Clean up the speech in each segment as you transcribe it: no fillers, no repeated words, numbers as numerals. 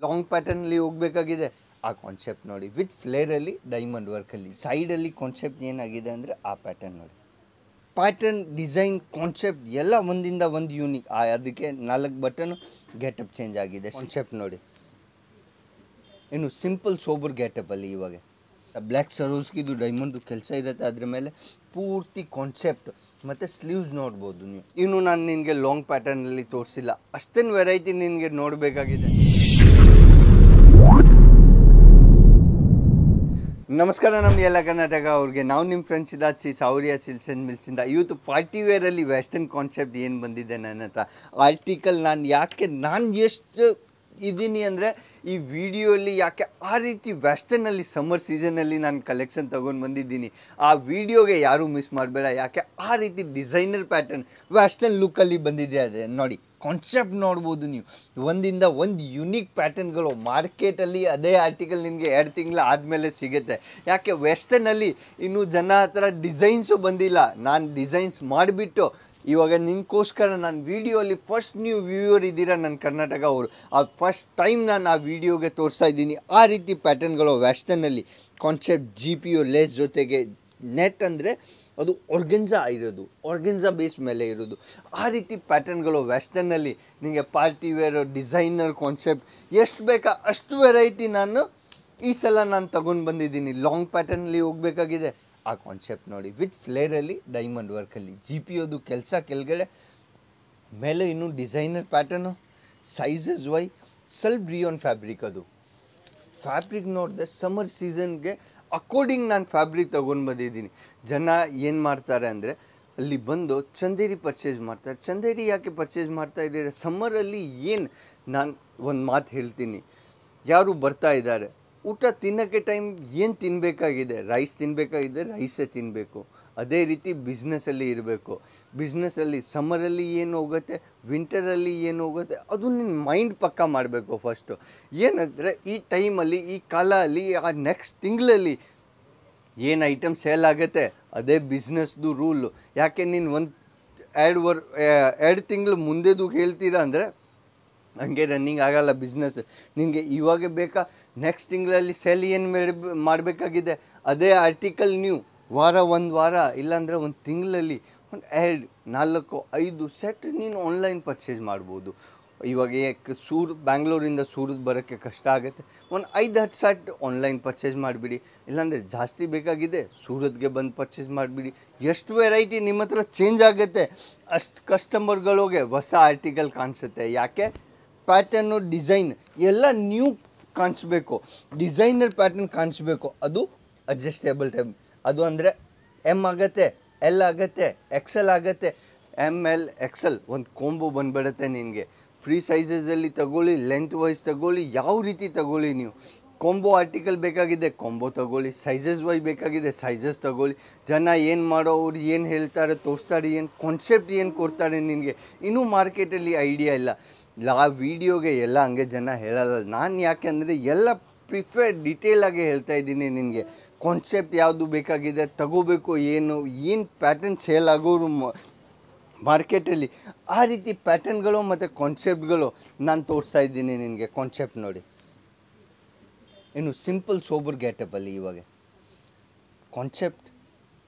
Long ಪ್ಯಾಟರ್ನಲ್ಲಿ ಹೋಗಬೇಕಾಗಿದೆ ಆ concept ನೋಡಿ, ವಿತ್ ಫ್ಲೇರಲ್ಲಿ ಡೈಮಂಡ್ ವರ್ಕಲ್ಲಿ ಸೈಡಲ್ಲಿ ಕಾನ್ಸೆಪ್ಟ್ ಏನಾಗಿದೆ ಅಂದರೆ ಆ ಪ್ಯಾಟರ್ನ್ ನೋಡಿ. ಪ್ಯಾಟರ್ನ್ ಡಿಸೈನ್ ಕಾನ್ಸೆಪ್ಟ್ ಎಲ್ಲ ಒಂದಿಂದ ಒಂದು ಯೂನಿಕ್. ಅದಕ್ಕೆ 4 ಬಟನ್ ಗೆಟಪ್ ಚೇಂಜ್ ಆಗಿದೆ. ಕಾನ್ಸೆಪ್ಟ್ ನೋಡಿ, ಇನ್ನು ಸಿಂಪಲ್ ಸೋಬರ್ ಗೆಟಪಲ್ಲಿ ಇವಾಗ ಬ್ಲ್ಯಾಕ್ ಸರೋಸ್ಗೆ ಇದು ಡೈಮಂಡ್ದು ಕೆಲಸ ಇರುತ್ತೆ. ಅದ್ರ ಮೇಲೆ ಪೂರ್ತಿ ಕಾನ್ಸೆಪ್ಟ್ ಮತ್ತು ಸ್ಲೀವ್ಸ್ ನೋಡ್ಬೋದು ನೀವು. ಇನ್ನು ನಾನು ನಿನಗೆ ಲಾಂಗ್ ಪ್ಯಾಟರ್ನಲ್ಲಿ ತೋರಿಸಿಲ್ಲ, ಅಷ್ಟೇನು ವೆರೈಟಿ ನಿನಗೆ ನೋಡಬೇಕಾಗಿದೆ. ನಮಸ್ಕಾರ ನಮ್ಮ ಎಲ್ಲ ಕರ್ನಾಟಕ ಅವ್ರಿಗೆ, ನಾವು ನಿಮ್ಮ ಫ್ರೆಂಡ್ಸ್ ಇದಾಚಿ ಸೌರ್ಯ ಸಿಲ್ಕ್ಸ್ ಆ್ಯಂಡ್ ಮಿಲ್ಸಿಂದ. ಇವತ್ತು ಪಾರ್ಟಿ ವೇರಲ್ಲಿ ವೆಸ್ಟರ್ನ್ ಕಾನ್ಸೆಪ್ಟ್ ಏನು ಬಂದಿದೆ ನನ್ನ ಹತ್ರ ಆರ್ಟಿಕಲ್. ನಾನು ಎಷ್ಟು ಇದ್ದೀನಿ ಅಂದರೆ ಈ ವಿಡಿಯೋಲಿ ಯಾಕೆ ಆ ರೀತಿ ವೆಸ್ಟರ್ನಲ್ಲಿ ಸಮ್ಮರ್ ಸೀಸನಲ್ಲಿ ನಾನು ಕಲೆಕ್ಷನ್ ತೊಗೊಂಡು ಬಂದಿದ್ದೀನಿ. ಆ ವಿಡಿಯೋಗೆ ಯಾರೂ ಮಿಸ್ ಮಾಡಬೇಡ, ಯಾಕೆ ಆ ರೀತಿ ಡಿಸೈನರ್ ಪ್ಯಾಟರ್ನ್ ವೆಸ್ಟರ್ನ್ ಲುಕ್ಕಲ್ಲಿ ಬಂದಿದೆ. ಅದೇ ನೋಡಿ, ಕಾನ್ಸೆಪ್ಟ್ ನೋಡ್ಬೋದು ನೀವು. ಒಂದಿಂದ ಒಂದು ಯುನೀಕ್ ಪ್ಯಾಟರ್ನ್ಗಳು ಮಾರ್ಕೆಟಲ್ಲಿ ಅದೇ ಆರ್ಟಿಕಲ್ ನಿಮಗೆ 2 ತಿಂಗಳು ಆದಮೇಲೆ ಸಿಗುತ್ತೆ. ಯಾಕೆ ವೆಸ್ಟರ್ನಲ್ಲಿ ಇನ್ನೂ ಜನ ಹತ್ರ ಡಿಸೈನ್ಸು ಬಂದಿಲ್ಲ. ನಾನು ಡಿಸೈನ್ಸ್ ಮಾಡಿಬಿಟ್ಟು ಇವಾಗ ನಿಮಗೋಸ್ಕರ ನಾನು ವೀಡಿಯೋಲಿ ಫಸ್ಟ್ ನೀವು ವ್ಯೂವರ್ ಇದ್ದೀರಾ ನನ್ನ ಕರ್ನಾಟಕ ಅವರು, ಆ ಫಸ್ಟ್ ಟೈಮ್ ನಾನು ಆ ವಿಡಿಯೋಗೆ ತೋರಿಸ್ತಾ ಇದ್ದೀನಿ. ಆ ರೀತಿ ಪ್ಯಾಟರ್ನ್ಗಳು ವೆಸ್ಟರ್ನಲ್ಲಿ ಕಾನ್ಸೆಪ್ಟ್ GPO ಲೇಸ್ ಜೊತೆಗೆ ನೆಟ್ ಅಂದರೆ ಅದು ಆರ್ಗೆನ್ಜಾ ಇರೋದು, ಆರ್ಗೆನ್ಜಾ ಬೇಸ್ ಮೇಲೆ ಇರೋದು. ಆ ರೀತಿ ಪ್ಯಾಟರ್ನ್ಗಳು ವೆಸ್ಟರ್ನಲ್ಲಿ ನಿಮಗೆ ಪಾರ್ಟಿ ವೇರ್ ಡಿಸೈನರ್ ಕಾನ್ಸೆಪ್ಟ್ ಎಷ್ಟು ಬೇಕಾ ಅಷ್ಟು ವೆರೈಟಿ ನಾನು ಈ ಸಲ ನಾನು ತಗೊಂಡು ಬಂದಿದ್ದೀನಿ. ಲಾಂಗ್ ಪ್ಯಾಟರ್ನಲ್ಲಿ ಹೋಗಬೇಕಾಗಿದೆ ಆ ಕಾನ್ಸೆಪ್ಟ್ ನೋಡಿ, ವಿತ್ ಫ್ಲೇರಲ್ಲಿ ಡೈಮಂಡ್ ವರ್ಕಲ್ಲಿ GPOದು ಕೆಲಸ ಕೆಳಗಡೆ, ಮೇಲೆ ಇನ್ನೂ ಡಿಸೈನರ್ ಪ್ಯಾಟರ್ನು. ಸೈಜಸ್ ವೈ ಸ್ವಲ್ಪ ರಿಯಾನ್ ಫ್ಯಾಬ್ರಿಕ್, ಅದು ಫ್ಯಾಬ್ರಿಕ್ ನೋಡಿದೆ ಸಮ್ಮರ್ ಸೀಸನ್ಗೆ ಅಕಾರ್ಡಿಂಗ್ ನಾನು ಫ್ಯಾಬ್ರಿಕ್ ತೊಗೊಂಡು ಬಂದಿದ್ದೀನಿ. ಜನ ಏನು ಮಾಡ್ತಾರೆ ಅಂದರೆ ಅಲ್ಲಿ ಬಂದು ಚಂದೇರಿ ಪರ್ಚೇಸ್ ಮಾಡ್ತಾರೆ. ಚಂದೇರಿ ಯಾಕೆ ಪರ್ಚೇಸ್ ಮಾಡ್ತಾ ಇದ್ದೀರಾ ಸಮ್ಮರಲ್ಲಿ? ಏನು ನಾನು ಒಂದು ಮಾತು ಹೇಳ್ತೀನಿ, ಯಾರು ಬರ್ತಾ ಇದ್ದಾರೆ ಊಟ ತಿನ್ನೋಕ್ಕೆ ಟೈಮ್ ಏನು ತಿನ್ನಬೇಕಾಗಿದೆ, ರೈಸ್ ತಿನ್ನಬೇಕಾಗಿದೆ, ರೈಸೇ ತಿನ್ನಬೇಕು. ಅದೇ ರೀತಿ ಬಿಸ್ನೆಸ್ಸಲ್ಲಿ ಇರಬೇಕು. ಬಿಸ್ನೆಸ್ಸಲ್ಲಿ ಸಮ್ಮರಲ್ಲಿ ಏನು ಹೋಗುತ್ತೆ, ವಿಂಟರಲ್ಲಿ ಏನು ಹೋಗುತ್ತೆ, ಅದು ನಿನ್ನ ಮೈಂಡ್ ಪಕ್ಕ ಮಾಡಬೇಕು ಫಸ್ಟು. ಏನಂದರೆ ಈ ಟೈಮಲ್ಲಿ, ಈ ಕಾಲಲ್ಲಿ, ಆ ನೆಕ್ಸ್ಟ್ ತಿಂಗಳಲ್ಲಿ ಏನು ಐಟಮ್ ಸೇಲ್ ಆಗುತ್ತೆ ಅದೇ ಬಿಸ್ನೆಸ್ದು ರೂಲು. ಯಾಕೆ ನೀನು 2 ತಿಂಗಳು ಮುಂದೆದು ಹೇಳ್ತೀರಾ ಅಂದರೆ ಹಂಗೆ ರನ್ನಿಂಗ್ ಆಗೋಲ್ಲ ಬಿಸ್ನೆಸ್. ನಿನಗೆ ಇವಾಗ ಬೇಕಾ, ನೆಕ್ಸ್ಟ್ ತಿಂಗಳಲ್ಲಿ ಸೇಲ್ ಏನು ಮಾಡಬೇಕಾಗಿದೆ ಅದೇ ಆರ್ಟಿಕಲ್ ನೀವು ಒಂದು ವಾರ ಇಲ್ಲಾಂದರೆ ಒಂದು ತಿಂಗಳಲ್ಲಿ ಒಂದು 2, 4, 5 ಸೆಟ್ ನೀನು ಆನ್ಲೈನ್ ಪರ್ಚೇಸ್ ಮಾಡ್ಬೋದು. ಇವಾಗ ಬ್ಯಾಂಗ್ಳೂರಿಂದ ಸೂರತ್ ಬರೋಕ್ಕೆ ಕಷ್ಟ ಆಗುತ್ತೆ, ಒಂದು 5-10 ಸೆಟ್ ಆನ್ಲೈನ್ ಪರ್ಚೇಸ್ ಮಾಡಿಬಿಡಿ. ಇಲ್ಲಾಂದರೆ ಜಾಸ್ತಿ ಬೇಕಾಗಿದೆ ಸೂರತ್ಗೆ ಬಂದು ಪರ್ಚೇಸ್ ಮಾಡಿಬಿಡಿ. ಎಷ್ಟು ವೆರೈಟಿ ನಿಮ್ಮ ಹತ್ರ ಚೇಂಜ್ ಆಗುತ್ತೆ ಅಷ್ಟು ಕಸ್ಟಮರ್ಗಳಿಗೆ ಹೊಸ ಆರ್ಟಿಕಲ್ ಕಾಣಿಸುತ್ತೆ. ಯಾಕೆ ಪ್ಯಾಟರ್ನು ಡಿಸೈನ್ ಎಲ್ಲ ನ್ಯೂ ಕಾಣಿಸ್ಬೇಕು, ಡಿಸೈನರ್ ಪ್ಯಾಟರ್ನ್ ಕಾಣಿಸ್ಬೇಕು. ಅದು ಅಡ್ಜಸ್ಟೇಬಲ್ ಟೈಪ್, ಅದು ಅಂದರೆ M ಆಗುತ್ತೆ, L ಆಗುತ್ತೆ, XL ಆಗುತ್ತೆ. ML XL ಒಂದು ಕಾಂಬೋ ಬಂದುಬಿಡುತ್ತೆ ನಿನಗೆ. ಫ್ರೀ ಸೈಜಸಲ್ಲಿ ತಗೊಳ್ಳಿ, ಲೆಂತ್ ವೈಸ್ ತಗೊಳ್ಳಿ, ಯಾವ ರೀತಿ ತಗೊಳ್ಳಿ ನೀವು. ಕಾಂಬೋ ಆರ್ಟಿಕಲ್ ಬೇಕಾಗಿದೆ ಕಾಂಬೋ ತಗೊಳ್ಳಿ, ಸೈಜಸ್ ವೈ ಬೇಕಾಗಿದೆ ಸೈಜಸ್ ತಗೊಳ್ಳಿ. ಜನ ಏನು ಮಾಡೋರು ಏನು ಹೇಳ್ತಾರೆ ತೋರಿಸ್ತಾರೆ, ಏನು ಕಾನ್ಸೆಪ್ಟ್ ಏನು ಕೊಡ್ತಾರೆ ನಿನಗೆ ಇನ್ನೂ ಮಾರ್ಕೆಟಲ್ಲಿ ಐಡಿಯಾ ಇಲ್ಲ. ಆ ವಿಡಿಯೋಗೆ ಎಲ್ಲ ಹಂಗೆ ಜನ ಹೇಳಲ್ಲ. ನಾನು ಯಾಕೆಂದರೆ ಎಲ್ಲ ಡಿಟೇಲಾಗಿ ಹೇಳ್ತಾ ಇದ್ದೀನಿ ನಿನಗೆ. ಕಾನ್ಸೆಪ್ಟ್ ಯಾವುದು ಬೇಕಾಗಿದೆ ತಗೋಬೇಕು, ಏನು ಪ್ಯಾಟರ್ನ್ ಸೇಲ್ ಆಗೋರು ಮಾರ್ಕೆಟಲ್ಲಿ ಆ ರೀತಿ ಪ್ಯಾಟರ್ನ್ಗಳು ಮತ್ತು ಕಾನ್ಸೆಪ್ಟ್ಗಳು ನಾನು ತೋರಿಸ್ತಾ ಇದ್ದೀನಿ ನಿನಗೆ. ಕಾನ್ಸೆಪ್ಟ್ ನೋಡಿ, ಇನ್ನು ಸಿಂಪಲ್ ಸೋಬರ್ ಗೆಟಪಲ್ಲಿ ಇವಾಗ ಕಾನ್ಸೆಪ್ಟ್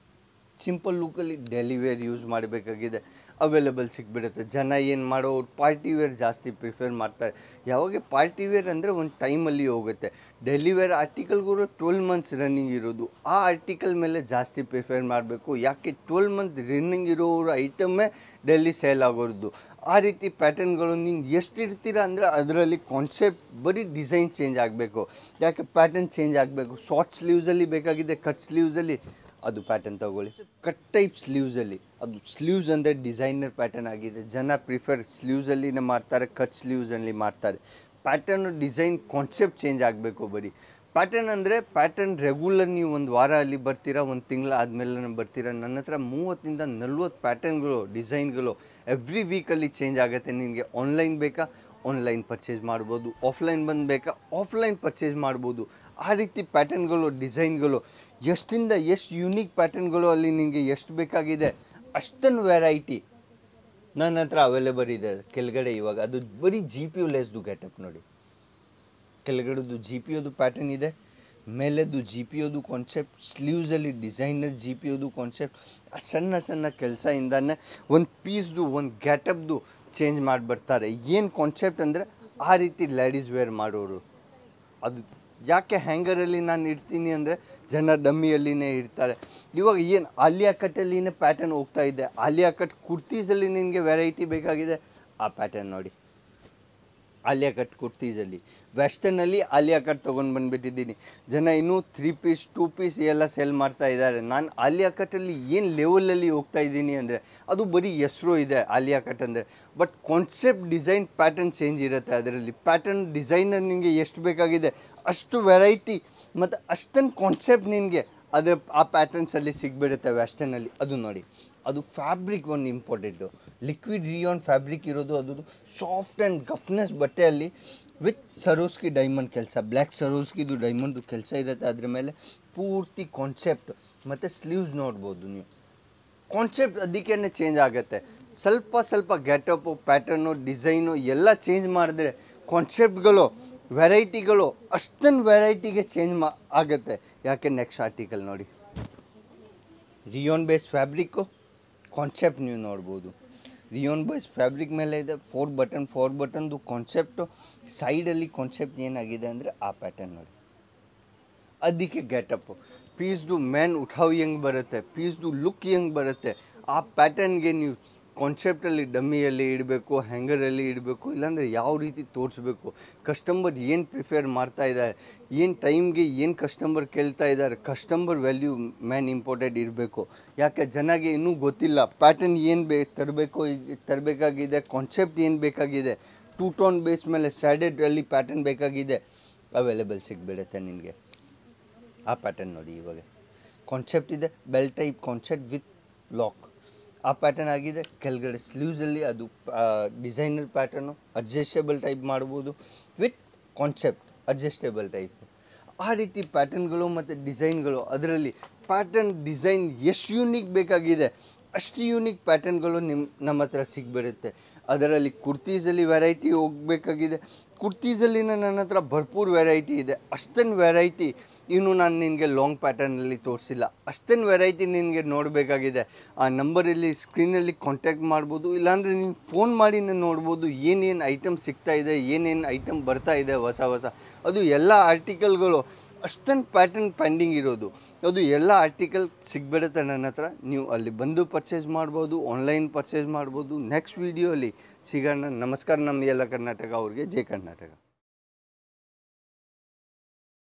ಸಿಂಪಲ್ ಲುಕ್ಕಲ್ಲಿ ಡೈಲಿ ವೇರ್ ಯೂಸ್ ಮಾಡಬೇಕಾಗಿದೆ, ಅವೈಲೇಬಲ್ ಸಿಕ್ಬಿಡುತ್ತೆ. ಜನ ಏನು ಮಾಡೋರು ಪಾರ್ಟಿ ವೇರ್ ಜಾಸ್ತಿ ಪ್ರಿಫರ್ ಮಾಡ್ತಾರೆ. ಯಾವಾಗ ಪಾರ್ಟಿ ವೇರ್ ಅಂದರೆ ಒಂದು ಟೈಮಲ್ಲಿ ಹೋಗುತ್ತೆ. ಡೈಲಿ ವೇರ್ ಆರ್ಟಿಕಲ್ಗಳು 12 ಮಂತ್ಸ್ ರನ್ನಿಂಗ್ ಇರೋದು, ಆ ಆರ್ಟಿಕಲ್ ಮೇಲೆ ಜಾಸ್ತಿ ಪ್ರಿಫರ್ ಮಾಡಬೇಕು. ಯಾಕೆ 12 ಮಂತ್ ರನ್ನಿಂಗ್ ಇರೋರು ಐಟಮ್ಮೇ ಡೈಲಿ ಸೇಲ್ ಆಗೋದು. ಆ ರೀತಿ ಪ್ಯಾಟರ್ನ್ಗಳು ನೀನು ಎಷ್ಟು ಇಡ್ತೀರ ಅಂದರೆ ಅದರಲ್ಲಿ ಕಾನ್ಸೆಪ್ಟ್ ಬರೀ ಡಿಸೈನ್ ಚೇಂಜ್ ಆಗಬೇಕು. ಯಾಕೆ ಪ್ಯಾಟರ್ನ್ ಚೇಂಜ್ ಆಗಬೇಕು. ಶಾರ್ಟ್ ಸ್ಲೀವ್ಸಲ್ಲಿ ಬೇಕಾಗಿದೆ, ಕಟ್ ಸ್ಲೀವ್ಸಲ್ಲಿ ಅದು ಪ್ಯಾಟರ್ನ್ ತಗೊಳ್ಳಿ. ಕಟ್ ಟೈಪ್ ಸ್ಲೀವ್ಸಲ್ಲಿ, ಅದು ಸ್ಲೀವ್ಸ್ ಅಂದರೆ ಡಿಸೈನರ್ ಪ್ಯಾಟರ್ನ್ ಆಗಿದೆ. ಜನ ಪ್ರಿಫರ್ ಸ್ಲೀವ್ಸಲ್ಲಿನೇ ಮಾಡ್ತಾರೆ, ಕಟ್ ಸ್ಲೀವ್ಸಲ್ಲಿ ಮಾಡ್ತಾರೆ. ಪ್ಯಾಟರ್ನು ಡಿಸೈನ್ ಕಾನ್ಸೆಪ್ಟ್ ಚೇಂಜ್ ಆಗಬೇಕು. ಬರೀ ಪ್ಯಾಟರ್ನ್ ಅಂದರೆ ಪ್ಯಾಟರ್ನ್ ರೆಗ್ಯುಲರ್ ನೀವು ಒಂದು ವಾರ ಅಲ್ಲಿ ಬರ್ತೀರಾ, ಒಂದು ತಿಂಗಳು ಆದಮೇಲೆ ಬರ್ತೀರಾ. ನನ್ನ ಹತ್ರ 30 ಇಂದ 40 ಪ್ಯಾಟರ್ನ್ಗಳು ಡಿಸೈನ್ಗಳು ಎವ್ರಿ ವೀಕಲ್ಲಿ ಚೇಂಜ್ ಆಗುತ್ತೆ. ನಿನಗೆ ಆನ್ಲೈನ್ ಬೇಕಾ ಆನ್ಲೈನ್ ಪರ್ಚೇಸ್ ಮಾಡ್ಬೋದು, ಆಫ್ಲೈನ್ ಬಂದು ಬೇಕಾ ಆಫ್ಲೈನ್ ಪರ್ಚೇಸ್ ಮಾಡ್ಬೋದು. ಆ ರೀತಿ ಪ್ಯಾಟರ್ನ್ಗಳು ಡಿಸೈನ್ಗಳು ಎಷ್ಟಿಂದ ಎಷ್ಟು ಯೂನಿಕ್ ಪ್ಯಾಟರ್ನ್ಗಳು ಅಲ್ಲಿ ನಿನಗೆ ಎಷ್ಟು ಬೇಕಾಗಿದೆ ಅಷ್ಟನ್ನು ವೆರೈಟಿ ನನ್ನ ಹತ್ರ ಅವೈಲೇಬಲ್ ಇದೆ ಕೆಳಗಡೆ. ಇವಾಗ ಅದು ಬರೀ GPO ಲೆಸ್ದು ಗೆಟಪ್ ನೋಡಿ. ಕೆಳಗಡೆದು ಜಿ ಪಿ ಯುದು ಪ್ಯಾಟರ್ನ್ ಇದೆ, ಮೇಲೆದು ಜಿ ಪಿ ಯುದು ಕಾನ್ಸೆಪ್ಟ್, ಸ್ಲೀವ್ಸಲ್ಲಿ ಡಿಸೈನರ್ ಜಿ ಪಿ ಯುದು ಕಾನ್ಸೆಪ್ಟ್. ಸಣ್ಣ ಸಣ್ಣ ಕೆಲಸದಿಂದನೇ ಒಂದು ಪೀಸ್ದು ಒಂದು ಗ್ಯಾಟಪ್ದು ಚೇಂಜ್ ಮಾಡಿಬಿಡ್ತಾರೆ. ಏನು ಕಾನ್ಸೆಪ್ಟ್ ಅಂದರೆ ಆ ರೀತಿ ಲೇಡೀಸ್ ವೇರ್ ಮಾಡೋರು. ಅದು ಯಾಕೆ ಹ್ಯಾಂಗರಲ್ಲಿ ನಾನು ಇಡ್ತೀನಿ ಅಂದರೆ ಜನ ಡಮ್ಮಿಯಲ್ಲಿನೇ ಇಡ್ತಾರೆ. ಇವಾಗ ಏನು ಆಲಿಯಾ ಕಟ್ಟಲ್ಲಿನೇ ಪ್ಯಾಟರ್ನ್ ಹೋಗ್ತಾ ಇದೆ. ಆಲಿಯಾ ಕಟ್ ಕುರ್ತೀಸಲ್ಲಿ ನಿನಗೆ ವೆರೈಟಿ ಬೇಕಾಗಿದೆ, ಆ ಪ್ಯಾಟರ್ನ್ ನೋಡಿ. ಆಲಿಯಾ ಕಟ್ ಕುರ್ತೀಸಲ್ಲಿ ವೆಸ್ಟರ್ನಲ್ಲಿ ಆಲಿಯಾ ಕಟ್ ತೊಗೊಂಡು ಬಂದುಬಿಟ್ಟಿದ್ದೀನಿ. ಜನ ಇನ್ನೂ 3 ಪೀಸ್ 2 ಪೀಸ್ ಎಲ್ಲ ಸೆಲ್ ಮಾಡ್ತಾ ಇದ್ದಾರೆ. ನಾನು ಆಲಿಯಾ ಕಟ್ಟಲ್ಲಿ ಏನು ಲೆವೆಲಲ್ಲಿ ಹೋಗ್ತಾ ಇದ್ದೀನಿ ಅಂದರೆ ಅದು ಬರೀ ಹೆಸರು ಇದೆ ಆಲಿಯಾ ಕಟ್ ಅಂದರೆ, but concept design pattern change ಇರುತ್ತೆ. ಅದರಲ್ಲಿ ಪ್ಯಾಟರ್ನ್ ಡಿಸೈನರ್ ನಿನಗೆ ಎಷ್ಟು ಬೇಕಾಗಿದೆ ಅಷ್ಟು ವೆರೈಟಿ ಮತ್ತು ಅಷ್ಟೊಂದು ಕಾನ್ಸೆಪ್ಟ್ ನಿನಗೆ ಅದರ ಆ ಪ್ಯಾಟರ್ನ್ಸಲ್ಲಿ ಸಿಗ್ಬಿಡುತ್ತೆ ವೆಸ್ಟರ್ನಲ್ಲಿ. ಅದು ನೋಡಿ, ಅದು ಫ್ಯಾಬ್ರಿಕ್ ಒಂದು ಇಂಪಾರ್ಟೆಂಟು. ಲಿಕ್ವಿಡ್ ರಿಯಾನ್ ಫ್ಯಾಬ್ರಿಕ್ ಇರೋದು, ಅದು ಸಾಫ್ಟ್ ಆ್ಯಂಡ್ ಗಫ್ನೆಸ್ ಬಟ್ಟೆಯಲ್ಲಿ ವಿತ್ ಸರೋಸ್ಕಿ ಡೈಮಂಡ್ ಕೆಲಸ, ಬ್ಲ್ಯಾಕ್ ಸರೋಸ್ಕಿದು ಡೈಮಂಡ್ದು ಕೆಲಸ ಇರುತ್ತೆ. ಅದ್ರ ಮೇಲೆ ಪೂರ್ತಿ ಕಾನ್ಸೆಪ್ಟ್ ಮತ್ತು ಸ್ಲೀವ್ಸ್ ನೋಡ್ಬೋದು ನೀವು. ಕಾನ್ಸೆಪ್ಟ್ ಅದಕ್ಕೇ ಚೇಂಜ್ ಆಗುತ್ತೆ. ಸ್ವಲ್ಪ ಸ್ವಲ್ಪ ಗೆಟಪ್ಪು, ಪ್ಯಾಟರ್ನು, ಡಿಸೈನು ಎಲ್ಲ ಚೇಂಜ್ ಮಾಡಿದ್ರೆ ಕಾನ್ಸೆಪ್ಟ್ಗಳು, ವೆರೈಟಿಗಳು ಅಷ್ಟೊಂದು ವೆರೈಟಿಗೆ ಚೇಂಜ್ ಆಗುತ್ತೆ. ಯಾಕೆ ನೆಕ್ಸ್ಟ್ ಆರ್ಟಿಕಲ್ ನೋಡಿ, ರಿಯಾನ್ ಬೇಸ್ ಫ್ಯಾಬ್ರಿಕ್ಕು ಕಾನ್ಸೆಪ್ಟ್ ನೀವು ನೋಡ್ಬೋದು. ರಿಯಾನ್ ಬೇಸ್ ಫ್ಯಾಬ್ರಿಕ್ ಮೇಲೆ ಇದೆ 4 ಬಟನ್ದು ಕಾನ್ಸೆಪ್ಟು. ಸೈಡಲ್ಲಿ ಕಾನ್ಸೆಪ್ಟ್ ಏನಾಗಿದೆ ಅಂದರೆ ಆ ಪ್ಯಾಟರ್ನ್ ನೋಡಿ. ಅದಕ್ಕೆ ಗೆಟಪ್ಪು, ಪೀಸ್ದು ಮ್ಯಾನ್ ಉಠಾವ್ ಹೆಂಗೆ ಬರುತ್ತೆ, ಪೀಸ್ದು ಲುಕ್ ಹೆಂಗೆ ಬರುತ್ತೆ, ಆ ಪ್ಯಾಟರ್ನ್ಗೆ ನೀವು ಕಾನ್ಸೆಪ್ಟಲ್ಲಿ ಡಮ್ಮಿಯಲ್ಲಿ ಇಡಬೇಕು, ಹ್ಯಾಂಗರಲ್ಲಿ ಇಡಬೇಕು, ಇಲ್ಲಾಂದರೆ ಯಾವ ರೀತಿ ತೋರಿಸ್ಬೇಕು, ಕಸ್ಟಮರ್ ಏನು ಪ್ರಿಫೇರ್ ಮಾಡ್ತಾ ಇದ್ದಾರೆ, ಏನು ಟೈಮ್ಗೆ ಏನು ಕಸ್ಟಮರ್ ಕೇಳ್ತಾ ಇದ್ದಾರೆ, ಕಸ್ಟಮರ್ ವ್ಯಾಲ್ಯೂ ಮ್ಯಾನ್ ಇಂಪಾರ್ಟೆಂಟ್ ಇರಬೇಕು. ಯಾಕೆ ಜನಗೆ ಇನ್ನೂ ಗೊತ್ತಿಲ್ಲ ಪ್ಯಾಟರ್ನ್ ಏನು ತರಬೇಕಾಗಿದೆ, ಕಾನ್ಸೆಪ್ಟ್ ಏನು ಬೇಕಾಗಿದೆ. 2 ಟೋನ್ ಬೇಸ್ ಮೇಲೆ ಸ್ಯಾಡೆಡಲ್ಲಿ ಪ್ಯಾಟರ್ನ್ ಬೇಕಾಗಿದೆ, ಅವೈಲೇಬಲ್ ಸಿಗ್ಬಿಡುತ್ತೆ ನಿನಗೆ. ಆ ಪ್ಯಾಟರ್ನ್ ನೋಡಿ, ಇವಾಗ ಕಾನ್ಸೆಪ್ಟ್ ಇದೆ bell type concept with lock. ಆ ಪ್ಯಾಟರ್ನ್ ಆಗಿದೆ. ಕೆಳಗಡೆ ಸ್ಲೀವ್ಸಲ್ಲಿ ಅದು ಡಿಸೈನರ್ ಪ್ಯಾಟರ್ನು, ಅಡ್ಜಸ್ಟೇಬಲ್ ಟೈಪ್ ಮಾಡ್ಬೋದು ವಿತ್ ಕಾನ್ಸೆಪ್ಟ್ ಅಡ್ಜಸ್ಟೇಬಲ್ ಟೈಪ್. ಆ ರೀತಿ ಪ್ಯಾಟರ್ನ್ಗಳು ಮತ್ತು ಡಿಸೈನ್ಗಳು, ಅದರಲ್ಲಿ ಪ್ಯಾಟರ್ನ್ ಡಿಸೈನ್ ಎಷ್ಟು ಯೂನಿಕ್ ಬೇಕಾಗಿದೆ ಅಷ್ಟು ಯೂನಿಕ್ ಪ್ಯಾಟರ್ನ್ಗಳು ನಮ್ಮ ಹತ್ರ ಸಿಗ್ಬಿಡುತ್ತೆ. ಅದರಲ್ಲಿ ಕುರ್ತೀಸಲ್ಲಿ ವೆರೈಟಿ ಹೋಗಬೇಕಾಗಿದೆ, ಕುರ್ತೀಸಲ್ಲಿ ನನ್ನ ಹತ್ರ ಭರ್ಪೂರ್ ವೆರೈಟಿ ಇದೆ. ಅಷ್ಟೊಂದು ವೆರೈಟಿ ಇನ್ನು ನಾನು ನಿನಗೆ ಲಾಂಗ್ ಪ್ಯಾಟರ್ನಲ್ಲಿ ತೋರಿಸಿಲ್ಲ. ಅಷ್ಟೊಂದು ವೆರೈಟಿ ನಿನಗೆ ನೋಡಬೇಕಾಗಿದೆ. ಆ ನಂಬರಲ್ಲಿ ಸ್ಕ್ರೀನಲ್ಲಿ ಕಾಂಟ್ಯಾಕ್ಟ್ ಮಾಡ್ಬೋದು, ಇಲ್ಲಾಂದರೆ ನೀವು ಫೋನ್ ಮಾಡಿ ನೋಡ್ಬೋದು ಏನೇನು ಐಟಮ್ ಸಿಗ್ತಾ ಇದೆ, ಏನೇನು ಐಟಮ್ ಬರ್ತಾ ಇದೆ ಹೊಸ. ಅದು ಎಲ್ಲ ಆರ್ಟಿಕಲ್ಗಳು ಅಷ್ಟೊಂದು ಪ್ಯಾಟರ್ನ್ ಪೆಂಡಿಂಗ್ ಇರೋದು, ಅದು ಎಲ್ಲ ಆರ್ಟಿಕಲ್ ಸಿಗ್ಬಿಡುತ್ತೆ ನನ್ನ ಹತ್ರ. ನೀವು ಅಲ್ಲಿ ಬಂದು ಪರ್ಚೇಸ್ ಮಾಡ್ಬೋದು, ಆನ್ಲೈನ್ ಪರ್ಚೇಸ್ ಮಾಡ್ಬೋದು. ನೆಕ್ಸ್ಟ್ ವೀಡಿಯೋಲಿ ಸಿಗೋಣ. ನಮಸ್ಕಾರ. ನಮ್ಮ ಎಲ್ಲ ಕರ್ನಾಟಕ ಅವ್ರಿಗೆ ಜೈ ಕರ್ನಾಟಕ.